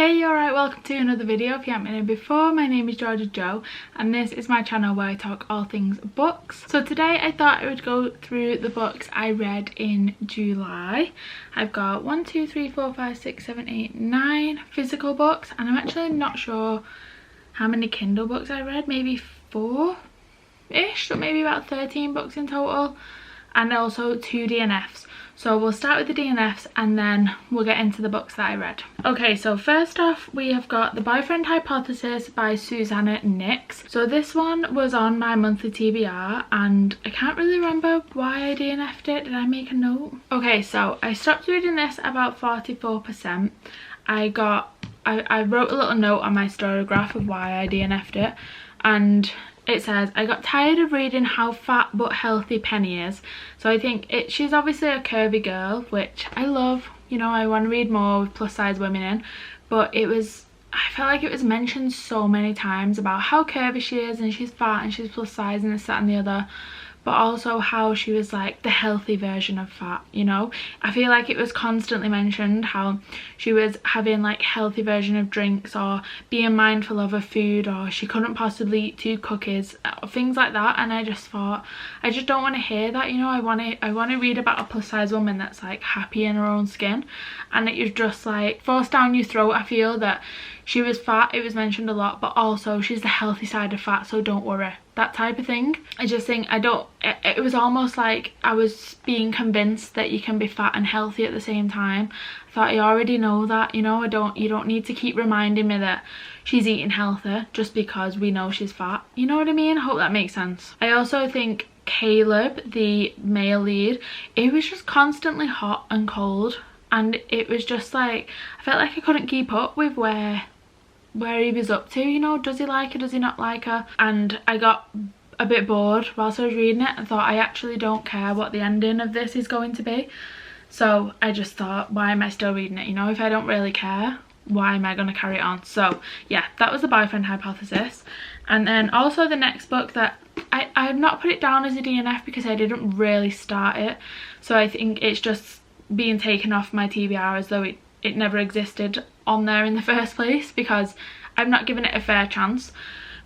Hey, you alright? Welcome to another video. If you haven't been here before, my name is Georgia Jo and this is my channel where I talk all things books. So today I thought I would go through the books I read in July. I've got 1, 2, 3, 4, 5, 6, 7, 8, 9 physical books, and I'm actually not sure how many Kindle books I read, maybe 4-ish, so maybe about 13 books in total, and also 2 DNFs. So we'll start with the DNFs and then we'll get into the books that I read. Okay, so first off we have got The Boyfriend Hypothesis by Susanna Nix. So this one was on my monthly TBR and I can't really remember why I DNF'd it. Did I make a note? Okay, so I stopped reading this about 44%. I wrote a little note on my storograph of why I DNF'd it, and it says, I got tired of reading how fat but healthy Penny is. So I think she's obviously a curvy girl, which I love. You know, I want to read more with plus size women in. But I felt like it was mentioned so many times about how curvy she is and she's fat and she's plus size and this, that and the other. But also how she was like the healthy version of fat, you know. I feel like it was constantly mentioned how she was having like healthy version of drinks or being mindful of her food, or she couldn't possibly eat 2 cookies, things like that. And I just thought, I just don't want to hear that, you know. I want to read about a plus size woman that's like happy in her own skin, and it was just like forced down your throat. I feel that she was fat, it was mentioned a lot, but also she's the healthy side of fat, so don't worry, that type of thing. I just think it was almost like I was being convinced that you can be fat and healthy at the same time. I thought, I already know that, you know. You don't need to keep reminding me that she's eating healthy just because we know she's fat, you know what I mean? I hope that makes sense. I also think Caleb, the male lead, it was just constantly hot and cold, and it was just like, I felt like I couldn't keep up with where he was up to, you know. Does he like her, does he not like her? And I got a bit bored whilst I was reading it and thought, I actually don't care what the ending of this is going to be. So I just thought, why am I still reading it, you know? If I don't really care, why am I going to carry it on? So yeah, that was The Boyfriend Hypothesis. And then also the next book that I have not put it down as a DNF because I didn't really start it, so I think it's just being taken off my TBR as though it never existed on there in the first place, because I've not given it a fair chance.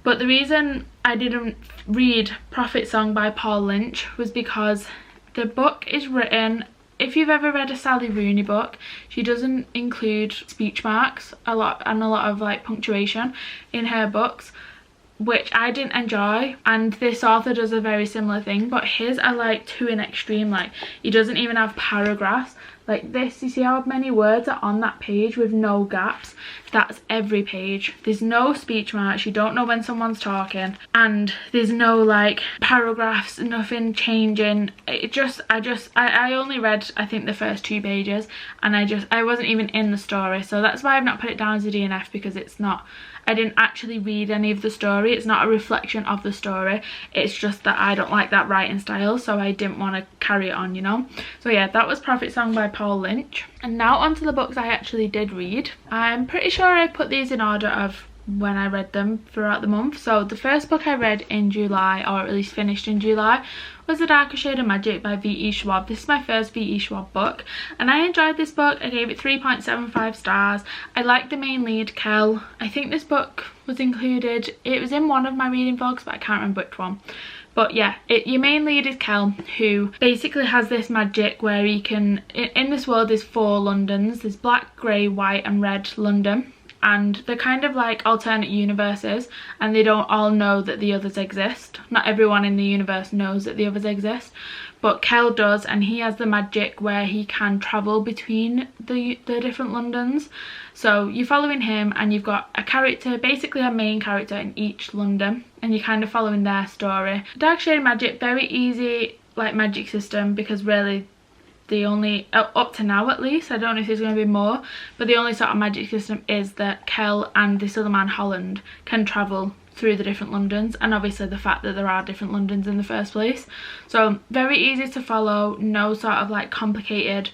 But the reason I didn't read Prophet Song by Paul Lynch was because the book is written, if you've ever read a Sally Rooney book, she doesn't include speech marks a lot of like punctuation in her books, which I didn't enjoy, and this author does a very similar thing, but his are like to an extreme. Like, he doesn't even have paragraphs like this. You see how many words are on that page with no gaps? That's every page. There's no speech marks, you don't know when someone's talking, and there's no like paragraphs, nothing changing. I only read I think the first 2 pages, and I wasn't even in the story. So that's why I've not put it down as a DNF, because I didn't actually read any of the story. It's not a reflection of the story, it's just that I don't like that writing style, so I didn't want to carry it on, you know. So yeah, that was Prophet Song by Paul Lynch. And now onto the books I actually did read. I'm pretty sure I put these in order of when I read them throughout the month. So the first book I read in July, or at least finished in July, was The Darker Shade of Magic by V.E. Schwab. This is my first V.E. Schwab book and I enjoyed this book. I gave it 3.75 stars. I liked the main lead, Kel. I think this book was included, it was in one of my reading vlogs, but I can't remember which one. But yeah, your main lead is Kel, who basically has this magic where he can, in this world there's 4 Londons. There's black, grey, white and red London, and they're kind of like alternate universes, and they don't all know that the others exist. Not everyone in the universe knows that the others exist, but Kel does, and he has the magic where he can travel between the different Londons. So you're following him, and you've got a character, basically a main character in each London, and you're kind of following their story. Dark Shade of Magic, very easy like magic system, because really the only, up to now at least, I don't know if there's going to be more, but the only sort of magic system is that Kel and this other man Holland can travel through the different Londons, and obviously the fact that there are different Londons in the first place. So very easy to follow, no sort of like complicated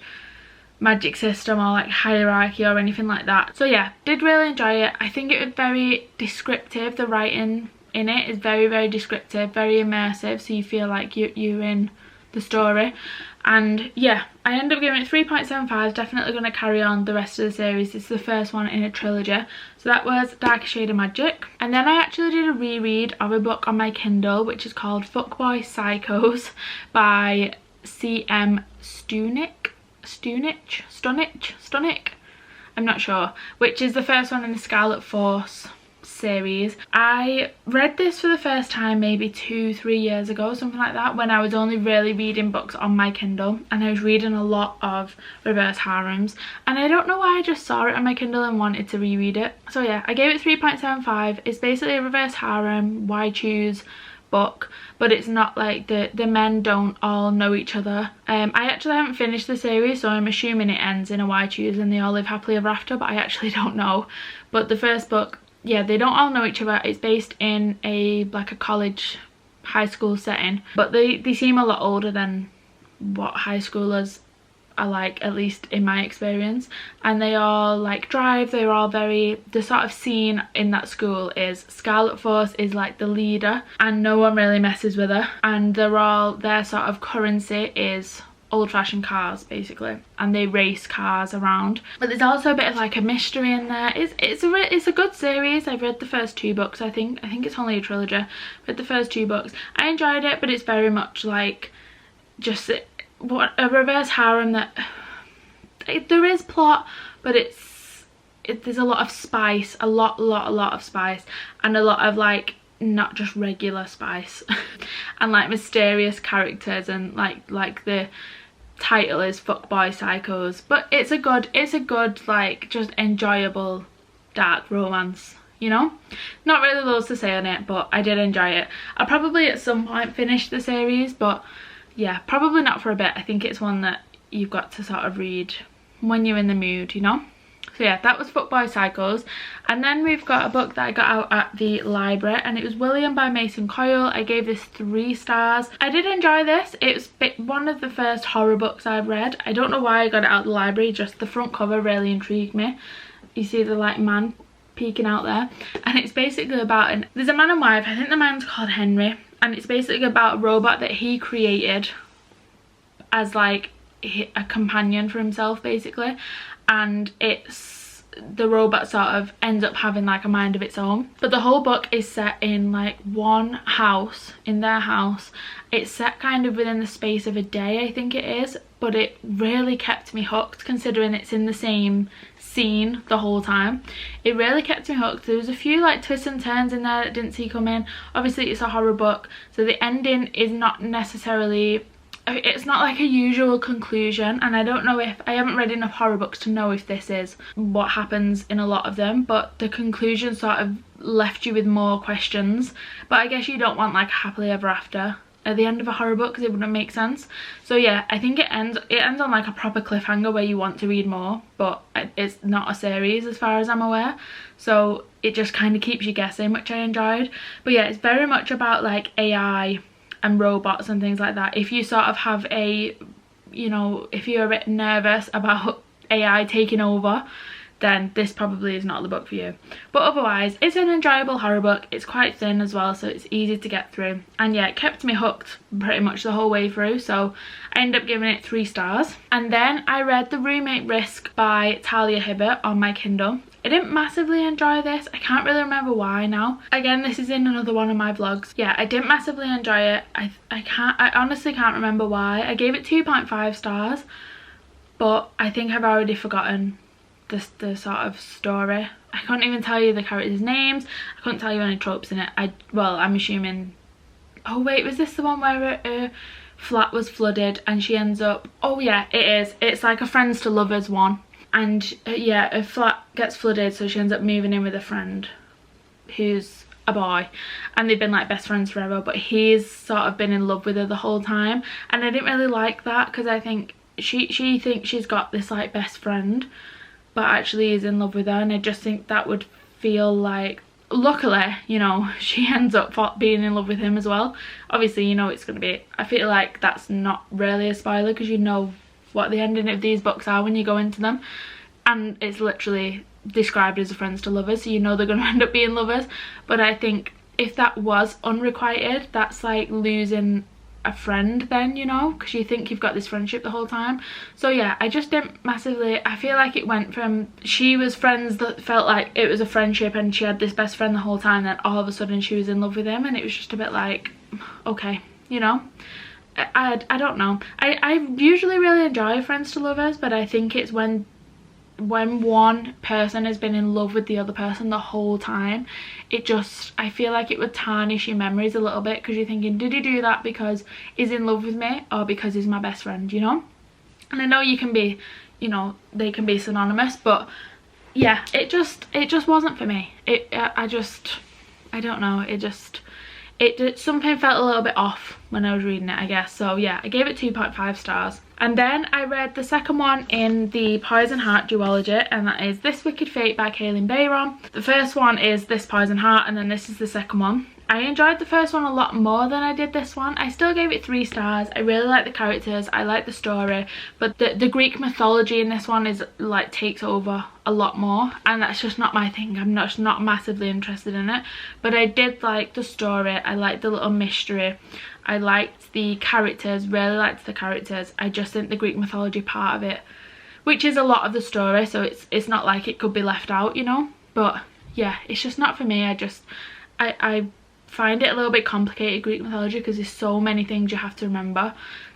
magic system or like hierarchy or anything like that. So yeah, did really enjoy it. I think it was very descriptive. The writing in it is very, very descriptive, very immersive, so you feel like you're in the story. And yeah, I ended up giving it 3.75. Definitely going to carry on the rest of the series. This is the first one in a trilogy. So that was Darkest Shade of Magic. And then I actually did a reread of a book on my Kindle, which is called Fuckboy Psychos by C.M. Stunick. I'm not sure, which is the first one in the Scarlet Force series. I read this for the first time maybe 2-3 years ago, something like that, when I was only really reading books on my Kindle, and I was reading a lot of reverse harems, and I don't know why I just saw it on my Kindle and wanted to reread it. So yeah, I gave it 3.75. It's basically a reverse harem, why choose book, but it's not like the men don't all know each other. I actually haven't finished the series, so I'm assuming it ends in a why choose and they all live happily ever after, but I actually don't know. But the first book, yeah, they don't all know each other. It's based in a college, high school setting, but they seem a lot older than what high schoolers are like, at least in my experience. And they all like drive. They're all very, the sort of scene in that school is Scarlet Force is like the leader and no one really messes with her, and their sort of currency is old-fashioned cars basically, and they race cars around. But there's also a bit of like a mystery in there. It's a good series. I've read the first 2 books. I think it's only a trilogy. I've read the first 2 books. I enjoyed it, but it's very much like just what a reverse harem that there is plot, but there's a lot of spice, a lot of spice, and a lot of like not just regular spice and like mysterious characters, and like the title is Fuckboy Psychos, but it's a good like just enjoyable dark romance, you know. Not really loads to say on it, but I did enjoy it. I'll probably at some point finish the series, but yeah, probably not for a bit. I think it's one that you've got to sort of read when you're in the mood, you know. So yeah, that was Fuckboy Psychos. And then we've got a book that I got out at the library, and it was William by Mason Coyle. I gave this 3 stars. I did enjoy this. It's one of the first horror books I've read. I don't know why I got it out of the library, just the front cover really intrigued me. You see the like man peeking out there, and it's basically about there's a man and wife. I think the man's called Henry, and it's basically about a robot that he created as like a companion for himself basically, and the robot sort of ends up having like a mind of its own. But the whole book is set in like one house, in their house. It's set kind of within the space of a day, I think it is, but it really kept me hooked considering it's in the same scene the whole time. It really kept me hooked. There was a few like twists and turns in there that I didn't see coming. Obviously it's a horror book, so the ending is not necessarily, it's not like a usual conclusion, and I don't know if, I haven't read enough horror books to know if this is what happens in a lot of them, but the conclusion sort of left you with more questions. But I guess you don't want like happily ever after at the end of a horror book because it wouldn't make sense. So yeah, I think it ends on like a proper cliffhanger where you want to read more, but it's not a series as far as I'm aware, so it just kind of keeps you guessing, which I enjoyed. But yeah, it's very much about like AI and robots and things like that. If you sort of have a, you know, if you're a bit nervous about AI taking over, then this probably is not the book for you. But otherwise, it's an enjoyable horror book. It's quite thin as well, so it's easy to get through. And yeah, it kept me hooked pretty much the whole way through, so I ended up giving it 3 stars. And then I read The Roommate Risk by Talia Hibbert on my Kindle. I didn't massively enjoy this. I can't really remember why now. Again, this is in another one of my vlogs. Yeah, I didn't massively enjoy it. I honestly can't remember why. I gave it 2.5 stars, but I think I've already forgotten the sort of story. I couldn't even tell you the characters' names. I couldn't tell you any tropes in it. Well, I'm assuming, oh wait, was this the one where a flat was flooded and she ends up, oh yeah, it is. It's like a friends to lovers one. And yeah, a flat gets flooded, so she ends up moving in with a friend who's a boy, and they've been like best friends forever, but he's sort of been in love with her the whole time. And I didn't really like that, because I think she thinks she's got this like best friend, but actually is in love with her, and I just think that would feel like, luckily, you know, she ends up being in love with him as well. Obviously, you know, it's going to be, I feel like that's not really a spoiler, because you know what the ending of these books are when you go into them, and it's literally described as a friends to lovers, so you know they're going to end up being lovers. But I think if that was unrequited, that's like losing a friend then, you know, because you think you've got this friendship the whole time. So yeah, I just didn't massively, I feel like it went from she was friends that felt like it was a friendship and she had this best friend the whole time, then all of a sudden she was in love with him, and it was just a bit like, okay, you know. I don't know. I usually really enjoy friends to lovers, but I think it's when one person has been in love with the other person the whole time, it just, I feel like it would tarnish your memories a little bit, because you're thinking, did he do that because he's in love with me or because he's my best friend, you know? And I know you can be, you know, they can be synonymous, but yeah, it just wasn't for me. I don't know, something felt a little bit off when I was reading it, I guess. So yeah, I gave it 2.5 stars. And then I read the second one in the Poison Heart duology, and that is This Wicked Fate by Kaylin Bayron. The first one is This Poison Heart, and then this is the second one. I enjoyed the first one a lot more than I did this one. I still gave it 3 stars. I really like the characters, I like the story, but the Greek mythology in this one is like takes over a lot more, and that's just not my thing. I'm just not massively interested in it, but I did like the story. I liked the little mystery. I liked the characters, really liked the characters. I just think the Greek mythology part of it, which is a lot of the story, so it's not like it could be left out, you know, but yeah, it's just not for me. I find it a little bit complicated, Greek mythology, because there's so many things you have to remember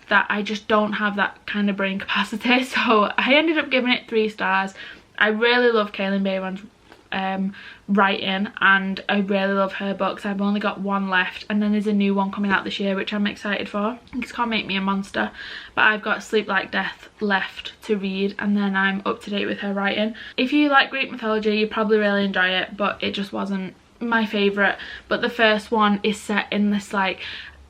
that I just don't have that kind of brain capacity. So I ended up giving it 3 stars. I really love Kaylin Bayron's writing, and I really love her books. I've only got one left, and then there's a new one coming out this year which I'm excited for. It's called Make Me a Monster, but I've got Sleep Like Death left to read, and then I'm up to date with her writing. If you like Greek mythology, you probably really enjoy it, but it just wasn't my favourite. But the first one is set in this like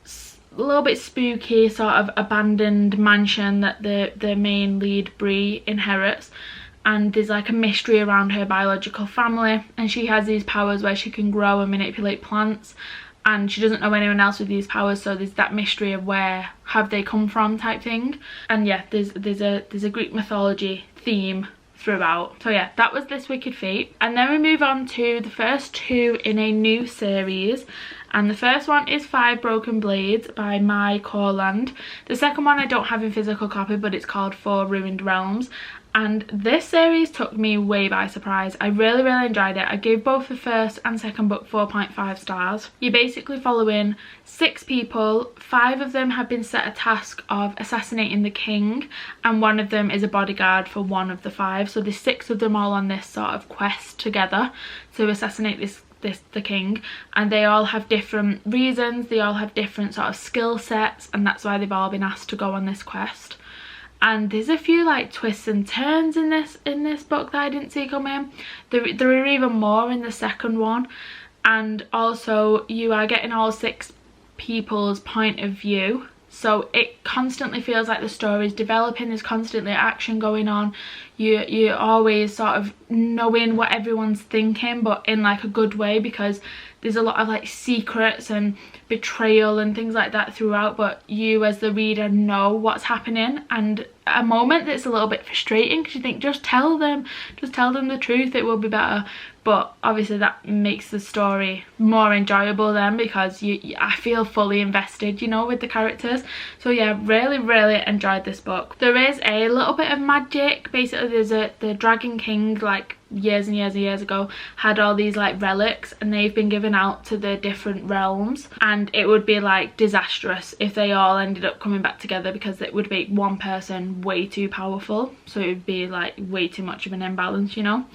a little bit spooky sort of abandoned mansion that the main lead Bree inherits, and there's like a mystery around her biological family, and she has these powers where she can grow and manipulate plants, and she doesn't know anyone else with these powers, so there's that mystery of where have they come from type thing. And yeah, there's a Greek mythology theme throughout. So yeah, that was This Wicked Fate. And then we move on to the first 2 in a new series, and the first one is 5 Broken Blades by Mai Corland. The second one I don't have in physical copy, but it's called 4 Ruined Realms, and this series took me way by surprise. I really enjoyed it. I gave both the first and second book 4.5 stars. You're basically following 6 people. 5 of them have been set a task of assassinating the king, and one of them is a bodyguard for one of the 5. So there's 6 of them all on this sort of quest together to assassinate the king, and they all have different reasons, they all have different sort of skill sets, and that's why they've all been asked to go on this quest. And there's a few like twists and turns in this book that I didn't see coming. There are even more in the second one, and also you are getting all 6 people's point of view, so it constantly feels like the story is developing. There's constantly action going on. You're always sort of knowing what everyone's thinking, but in like a good way, because there's a lot of like secrets and betrayal and things like that throughout, but you as the reader know what's happening. And a moment that's a little bit frustrating, because you think, just tell them the truth, it will be better. But obviously that makes the story more enjoyable then, because I feel fully invested, you know, with the characters. So yeah, really enjoyed this book. There is a little bit of magic. Basically there's the Dragon King, like years and years ago, had all these like relics, and they've been given out to the different realms, and it would be like disastrous if they all ended up coming back together, because it would make one person way too powerful, so it would be like way too much of an imbalance, you know.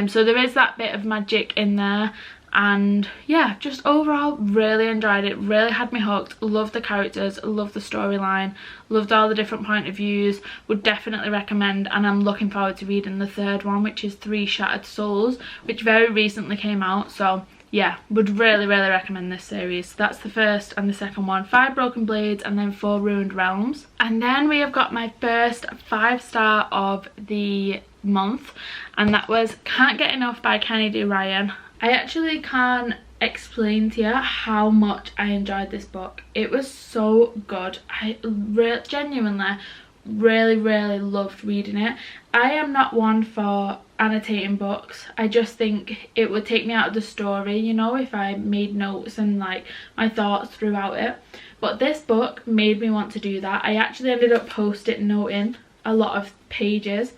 So there is that bit of magic in there, and yeah, just overall really enjoyed it. Really had me hooked. Loved the characters, loved the storyline, loved all the different point of views. Would definitely recommend, and I'm looking forward to reading the third one, which is 3 Shattered Souls, which very recently came out. So yeah, would really recommend this series. That's the first and the second one, 5 Broken Blades and then 4 Ruined Realms. And then we have got my first 5-star of the month, and that was Can't Get Enough by Kenny D. Ryan. I actually can't explain to you how much I enjoyed this book. It was so good. I genuinely really loved reading it. I am not one for annotating books. I just think it would take me out of the story, you know, if I made notes and like my thoughts throughout it. But this book made me want to do that. I actually ended up post-it noting a lot of pages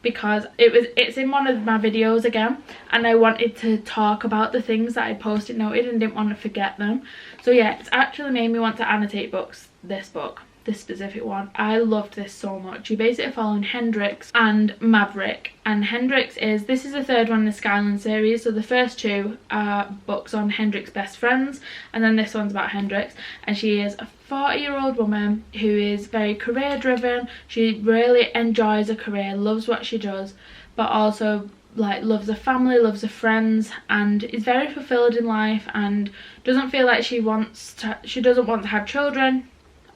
because it's in one of my videos again, and I wanted to talk about the things that I post-it noted and didn't want to forget them. So yeah, it's actually made me want to annotate books, this book. This specific one. I loved this so much. You basically follow Hendrix and Maverick, and Hendrix this is the third one in the Skyland series. So the first two are books on Hendrix's best friends, and then this one's about Hendrix, and she is a 40-year-old woman who is very career driven. She really enjoys her career, loves what she does, but also like loves her family, loves her friends, and is very fulfilled in life, and doesn't feel like she doesn't want to have children.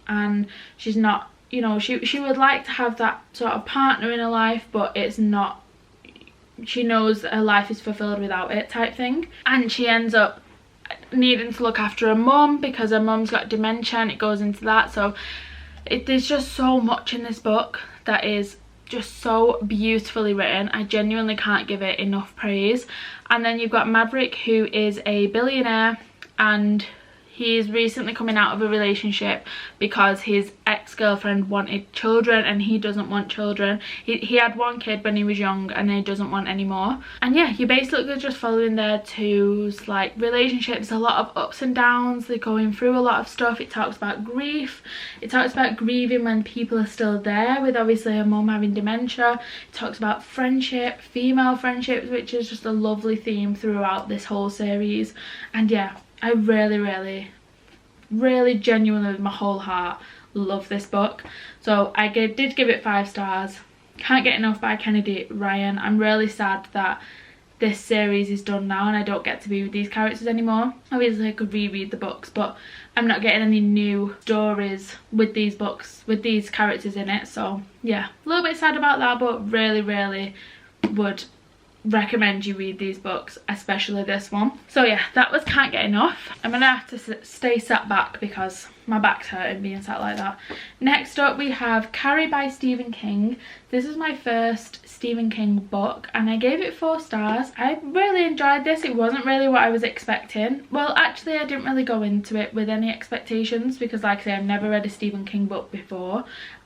And she's not, you know, she would like to have that sort of partner in her life, but it's not, she knows that her life is fulfilled without it type thing. And she ends up needing to look after her mum because her mum's got dementia, and it goes into that. So there's just so much in this book that is just so beautifully written. I genuinely can't give it enough praise. And then you've got Maverick, who is a billionaire, and he's recently coming out of a relationship because his ex-girlfriend wanted children and he doesn't want children. He had one kid when he was young and he doesn't want any more. And yeah, you basically just following their two's like relationships, a lot of ups and downs. They're going through a lot of stuff. It talks about grief. It talks about grieving when people are still there, with obviously her mum having dementia. It talks about friendship, female friendships, which is just a lovely theme throughout this whole series. And yeah, I really genuinely with my whole heart love this book. So I did give it 5 stars. Can't Get Enough by Kennedy Ryan. I'm really sad that this series is done now and I don't get to be with these characters anymore. Obviously I could reread the books, but I'm not getting any new stories with these books, with these characters in it. So yeah, a little bit sad about that, but really would recommend you read these books, especially this one. So yeah, that was Can't Get Enough. I'm gonna have to stay sat back because my back's hurting being sat like that. Next up we have Carrie by Stephen King. This is my first Stephen King book and I gave it 4 stars. I really enjoyed this. It wasn't really what I was expecting. Well, actually I didn't really go into it with any expectations because like I say, I've never read a Stephen King book before,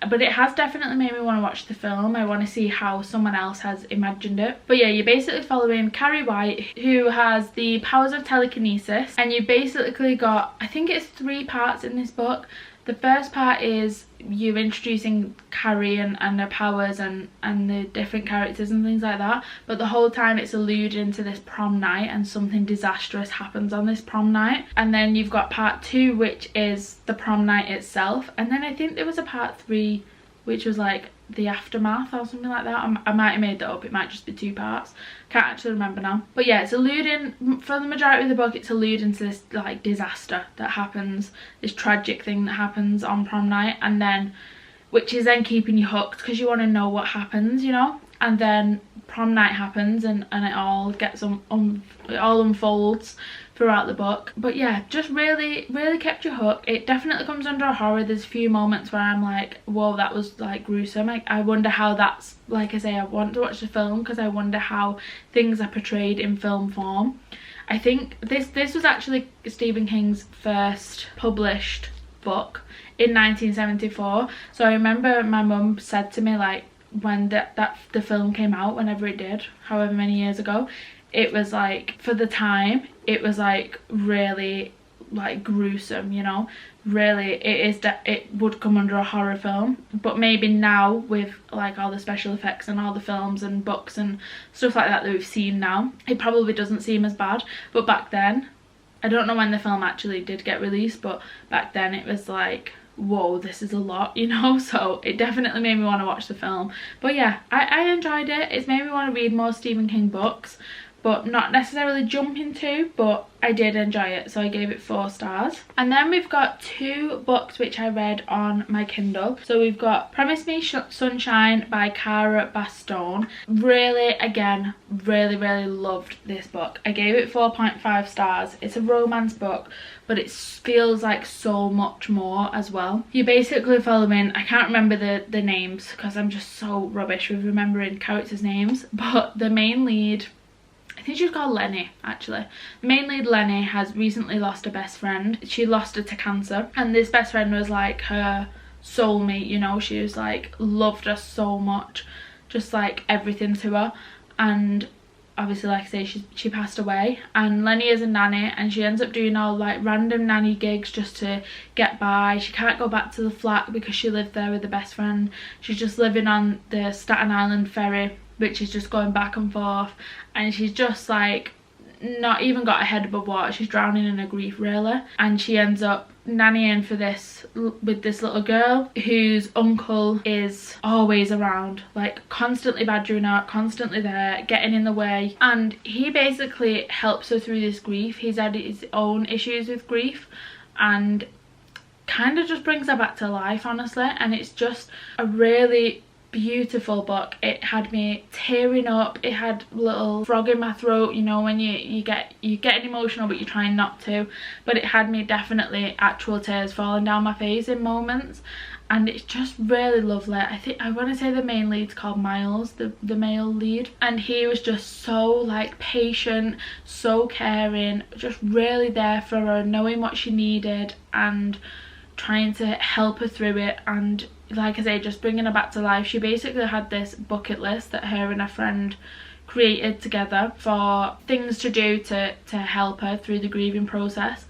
but it has definitely made me want to watch the film. I want to see how someone else has imagined it. But yeah, you're basically following Carrie White, who has the powers of telekinesis, and you basically got, I think it's 3 parts in this book. The first part is you introducing Carrie and her powers and the different characters and things like that, but the whole time it's alluding to this prom night and something disastrous happens on this prom night. And then you've got part 2, which is the prom night itself, and then I think there was a part 3 which was like the aftermath or something like that. I might have made that up, it might just be 2 parts, can't actually remember now. But yeah, it's alluding, for the majority of the book, it's alluding to this like disaster that happens, this tragic thing that happens on prom night, and then which is then keeping you hooked because you want to know what happens, you know. And then prom night happens and it all gets it all unfolds throughout the book. But yeah, just really kept you hooked. It definitely comes under a horror. There's a few moments where I'm like, whoa, that was like gruesome. I wonder how that's, like I say, I want to watch the film because I wonder how things are portrayed in film form. I think this was actually Stephen King's first published book in 1974. So I remember my mum said to me, like, when the film came out, whenever it did, however many years ago, it was like, for the time, it was like really like gruesome, you know. Really, it would come under a horror film, but maybe now with like all the special effects and all the films and books and stuff like that we've seen now, it probably doesn't seem as bad. But back then, I don't know when the film actually did get released, but back then it was like, whoa, this is a lot, you know. So it definitely made me want to watch the film. But yeah, I enjoyed it. It's made me want to read more Stephen King books. but not necessarily jumping to, but I did enjoy it, so I gave it 4 stars. And then we've got 2 books which I read on my Kindle. So we've got Promise Me Sunshine by Cara Bastone. Really, again, really loved this book. I gave it 4.5 stars. It's a romance book, but it feels like so much more as well. You're basically following, I can't remember the names because I'm just so rubbish with remembering characters' names, but the main lead, I think she's called Lenny, actually. The main lead, Lenny, has recently lost a best friend. She lost her to cancer, and this best friend was like her soulmate, you know. She was like, loved her so much, just like everything to her. And obviously, like I say, she passed away, and Lenny is a nanny, and she ends up doing all like random nanny gigs just to get by. She can't go back to the flat because she lived there with the best friend. She's just living on the Staten Island ferry, which is just going back and forth, and she's just like not even got her head above water. She's drowning in her grief, really. And she ends up nannying for this with this little girl whose uncle is always around, like constantly badgering her, constantly there, getting in the way, and he basically helps her through this grief. He's had his own issues with grief and kind of just brings her back to life, honestly. And it's just a really beautiful book. It had me tearing up. It had a little frog in my throat, you know, when you get emotional but you're trying not to, but it had me definitely actual tears falling down my face in moments. And it's just really lovely. I want to say the main lead's called Miles, the male lead, and he was just so like patient, so caring, just really there for her, knowing what she needed and trying to help her through it. And like I say, just bringing her back to life. She basically had this bucket list that her and her friend created together for things to do to help her through the grieving process,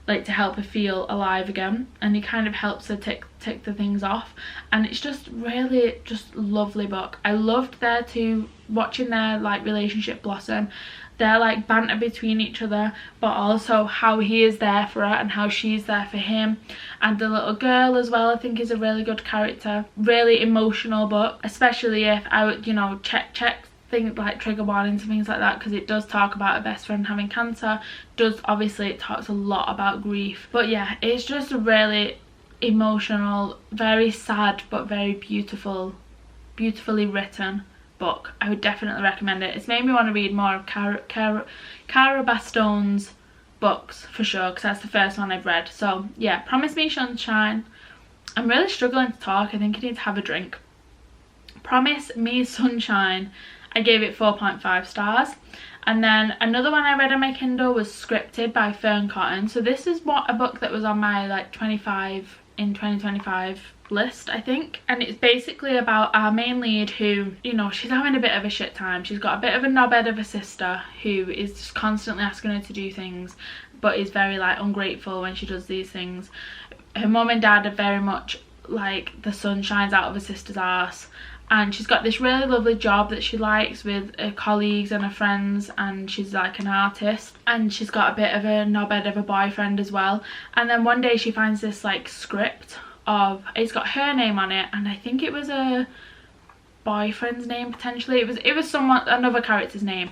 like to help her feel alive again. And he kind of helps her tick the things off, and it's just really just lovely book. I loved watching their like relationship blossom, their like banter between each other, but also how he is there for her and how she's there for him. And the little girl as well, I think, is a really good character. Really emotional book, especially if I would, you know, check things like trigger warnings and things like that, because it does talk about a best friend having cancer. It talks a lot about grief. But yeah, it's just a really emotional, very sad but very beautifully written book. I would definitely recommend it. It's made me want to read more of Cara Bastone's books for sure, because that's the first one I've read. So yeah, Promise Me Sunshine. I'm really struggling to talk. I think I need to have a drink. Promise Me Sunshine, I gave it 4.5 stars. And then another one I read on my Kindle was Scripted by Fern Cotton. So this is a book that was on my like 25 in 2025 list, I think. And it's basically about our main lead who, you know, she's having a bit of a shit time. She's got a bit of a knobhead of a sister who is just constantly asking her to do things, but is very like ungrateful when she does these things. Her mum and dad are very much like the sun shines out of her sister's arse, and she's got this really lovely job that she likes with her colleagues and her friends, and she's like an artist, and she's got a bit of a knobhead of a boyfriend as well. And then one day she finds this like script of, it's got her name on it, and I think it was a boyfriend's name potentially. It was another character's name,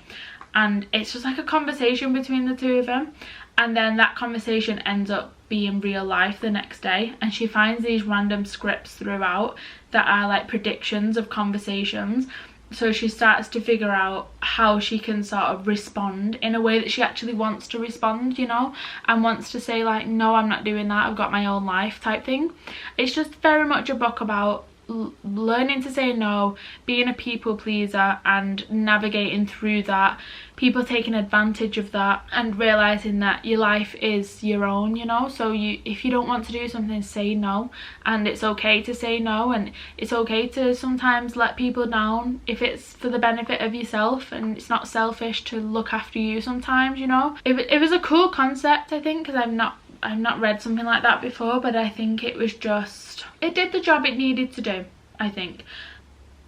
and it's just like a conversation between the two of them. And then that conversation ends up being real life the next day, and she finds these random scripts throughout that are like predictions of conversations. So she starts to figure out how she can sort of respond in a way that she actually wants to respond, you know, and wants to say like, no, I'm not doing that, I've got my own life type thing. It's just very much a book about learning to say no, being a people pleaser and navigating through that, people taking advantage of that, and realizing that your life is your own, you know. So if you don't want to do something, say no, and it's okay to say no, and it's okay to sometimes let people down if it's for the benefit of yourself, and it's not selfish to look after you sometimes, you know. It was a cool concept, I think, because I've not read something like that before, but I think it was just, it did the job it needed to do, I think.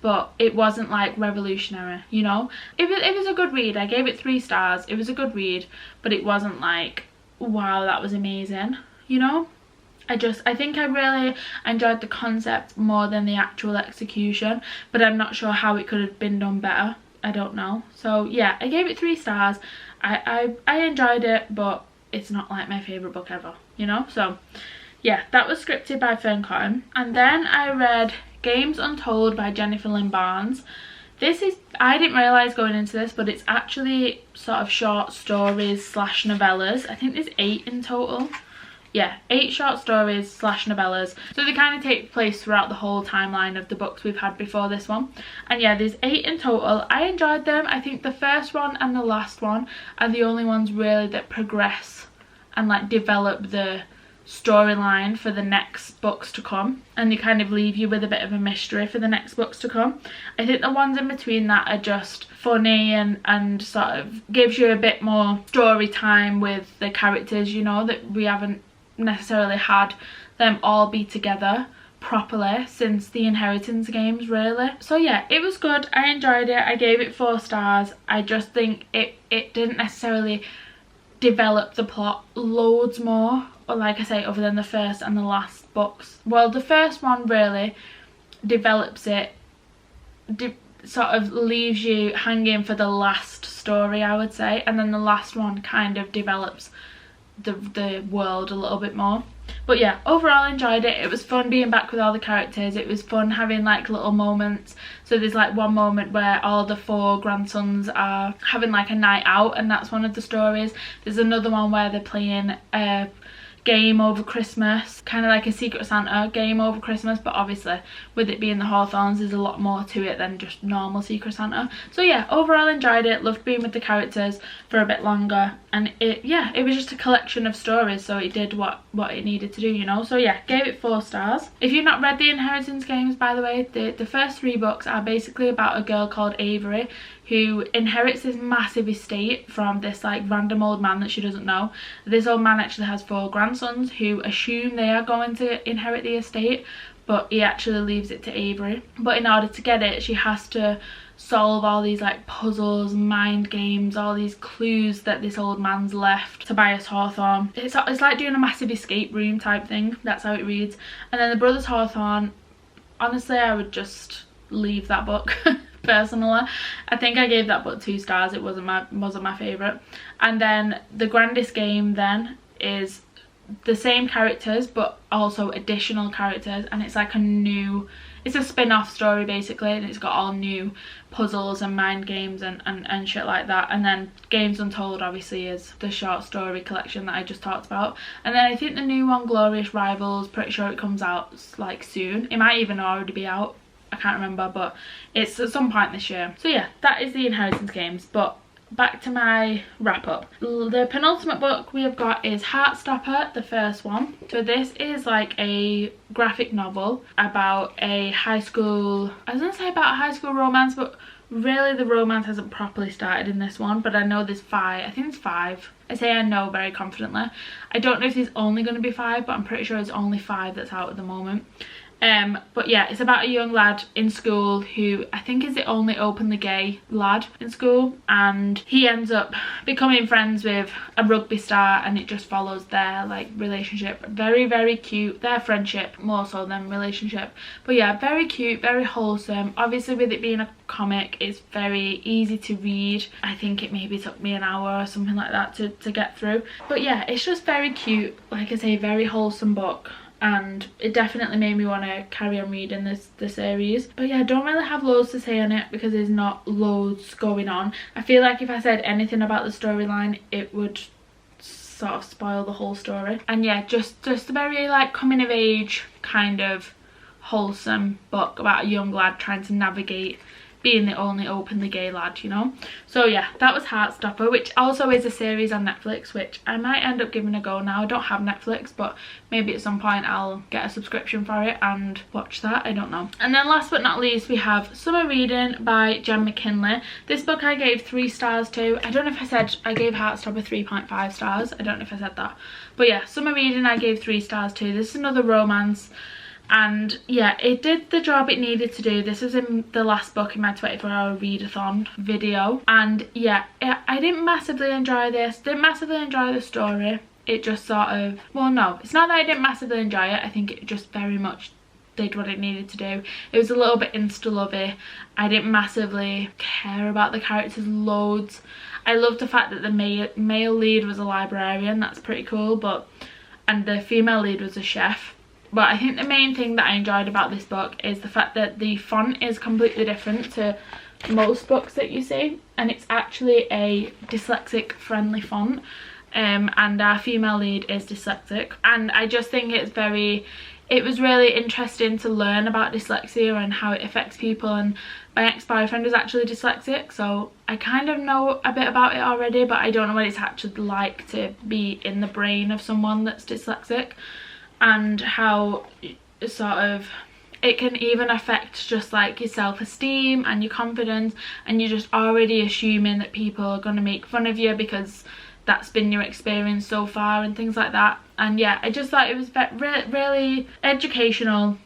But it wasn't like revolutionary, you know. It was a good read. I gave it 3 stars. It was a good read, but it wasn't like, wow, that was amazing, you know. I think I really enjoyed the concept more than the actual execution, but I'm not sure how it could have been done better. I don't know. So yeah, I gave it 3 stars. I enjoyed it, but it's not like my favourite book ever, you know. So yeah, that was scripted by Fern Cotton. And then I read Games Untold by Jennifer Lynn Barnes. This is, I didn't realise going into this, but it's actually sort of short stories slash novellas. I think there's 8 in total. Yeah, 8 short stories slash novellas. So they kind of take place throughout the whole timeline of the books we've had before this one. And yeah, there's 8 in total. I enjoyed them. I think the first one and the last one are the only ones really that progress and like develop the storyline for the next books to come, and they kind of leave you with a bit of a mystery for the next books to come. I think the ones in between that are just funny and sort of gives you a bit more story time with the characters, you know, that we haven't necessarily had them all be together properly since the Inheritance games, really. So yeah, it was good. I enjoyed it. I gave it 4 stars. I just think it didn't necessarily develop the plot loads more, or like I say, other than the first and the last books. Well, the first one really develops it, sort of leaves you hanging for the last story, I would say, and then the last one kind of develops the world a little bit more. But yeah, overall I enjoyed it. It was fun being back with all the characters. It was fun having like little moments. So there's like one moment where all the 4 grandsons are having like a night out, and that's one of the stories. There's another one where they're playing a game over Christmas, kind of like a Secret Santa game over Christmas, but obviously with it being the Hawthorns there's a lot more to it than just normal Secret Santa. So yeah, overall enjoyed it, loved being with the characters for a bit longer, and it was just a collection of stories, so it did what it needed to do, you know. So yeah, gave it 4 stars. If you've not read the Inheritance games, by the way, the first 3 books are basically about a girl called Avery who inherits this massive estate from this like random old man that she doesn't know. This old man actually has 4 grandsons who assume they are going to inherit the estate, but he actually leaves it to Avery. But in order to get it, she has to solve all these like puzzles, mind games, all these clues that this old man's left. Tobias Hawthorne. It's like doing a massive escape room type thing. That's how it reads. And then the Brothers Hawthorne, honestly I would just leave that book. Personally, I think I gave that book 2 stars. It wasn't my favourite. And then The Grandest Game then is the same characters but also additional characters, and it's like it's a spin-off story basically, and it's got all new puzzles and mind games and shit like that. And then Games Untold obviously is the short story collection that I just talked about. And then I think the new one, Glorious Rivals, pretty sure it comes out like soon. It might even already be out, I can't remember, but it's at some point this year. So yeah, that is the Inheritance games. But back to my wrap up. The penultimate book we have got is Heartstopper, the first one. So this is like a graphic novel about a high school, I was gonna say about a high school romance, but really the romance hasn't properly started in this one. But I know there's 5, I think it's 5. I say I know very confidently. I don't know if there's only going to be 5, but I'm pretty sure it's only 5 that's out at the moment. But yeah, it's about a young lad in school who I think is the only openly gay lad in school, and he ends up becoming friends with a rugby star, and it just follows their like relationship. Very, very cute, their friendship more so than relationship. But yeah, very cute, very wholesome. Obviously with it being a comic, it's very easy to read. I think it maybe took me an hour or something like that to get through. But yeah, it's just very cute, like I say, very wholesome book. And it definitely made me want to carry on reading the series. But yeah, I don't really have loads to say on it because there's not loads going on. I feel like if I said anything about the storyline, it would sort of spoil the whole story. And yeah, just a very like coming of age kind of wholesome book about a young lad trying to navigate being the only openly gay lad, you know. So yeah, that was Heartstopper, which also is a series on Netflix, which I might end up giving a go now. I don't have Netflix, but maybe at some point I'll get a subscription for it and watch that, I don't know. And then last but not least, we have Summer Reading by Jen McKinley. This book I gave 3 stars to. I don't know if I said I gave Heartstopper 3.5 stars. I don't know if I said that. But yeah, Summer Reading I gave 3 stars to. This is another romance. And yeah, it did the job it needed to do. This was in the last book in my 24-hour readathon video. And yeah, I didn't massively enjoy this. Didn't massively enjoy the story. It just sort of, well no, it's not that I didn't massively enjoy it. I think it just very much did what it needed to do. It was a little bit insta-lovey. I didn't massively care about the characters loads. I loved the fact that the male lead was a librarian, that's pretty cool, and the female lead was a chef. But I think the main thing that I enjoyed about this book is the fact that the font is completely different to most books that you see, and it's actually a dyslexic friendly font, and our female lead is dyslexic, and I just think it was really interesting to learn about dyslexia and how it affects people. And my ex-boyfriend is actually dyslexic, so I kind of know a bit about it already, but I don't know what it's actually like to be in the brain of someone that's dyslexic, and how sort of it can even affect just like your self-esteem and your confidence, and you're just already assuming that people are going to make fun of you because that's been your experience so far and things like that. And yeah, I just thought it was really educational,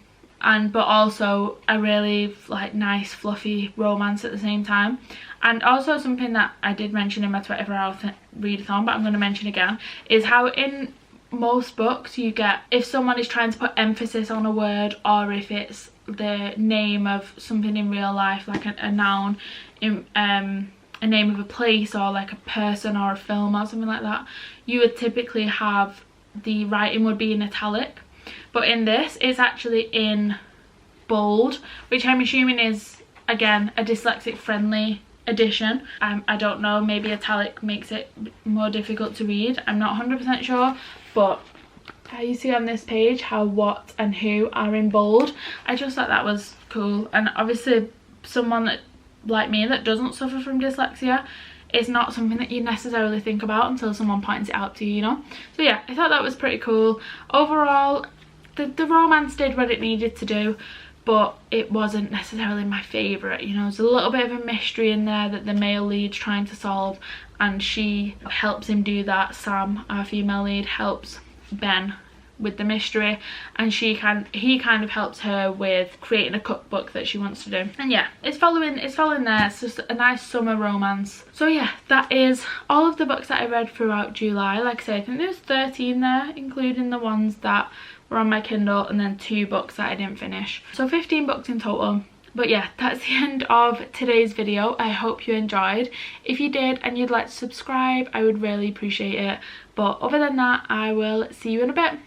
but also a really like nice fluffy romance at the same time. And also something that I did mention in my 24-hour readathon, but I'm going to mention again, is how in most books you get, if someone is trying to put emphasis on a word, or if it's the name of something in real life, like a noun, in a name of a place, or like a person or a film or something like that, you would typically have the writing would be in italic. But in this, it's actually in bold, which I'm assuming is, again, a dyslexic friendly edition. I don't know, maybe italic makes it more difficult to read, I'm not 100% sure, but how you see on this page how what and who are in bold, I just thought that was cool. And obviously someone that like me that doesn't suffer from dyslexia, it's not something that you necessarily think about until someone points it out to you, you know. So yeah, I thought that was pretty cool. Overall, the romance did what it needed to do, but it wasn't necessarily my favourite, you know. There's a little bit of a mystery in there that the male lead's trying to solve, and she helps him do that. Sam, our female lead, helps Ben with the mystery, and he kind of helps her with creating a cookbook that she wants to do. And yeah, it's following there. It's just a nice summer romance. So yeah, that is all of the books that I read throughout July. Like I said, I think there's 13 there, including the ones that were on my Kindle, and then 2 books that I didn't finish, so 15 books in total. But yeah, that's the end of today's video. I hope you enjoyed. If you did and you'd like to subscribe, I would really appreciate it. But other than that, I will see you in a bit.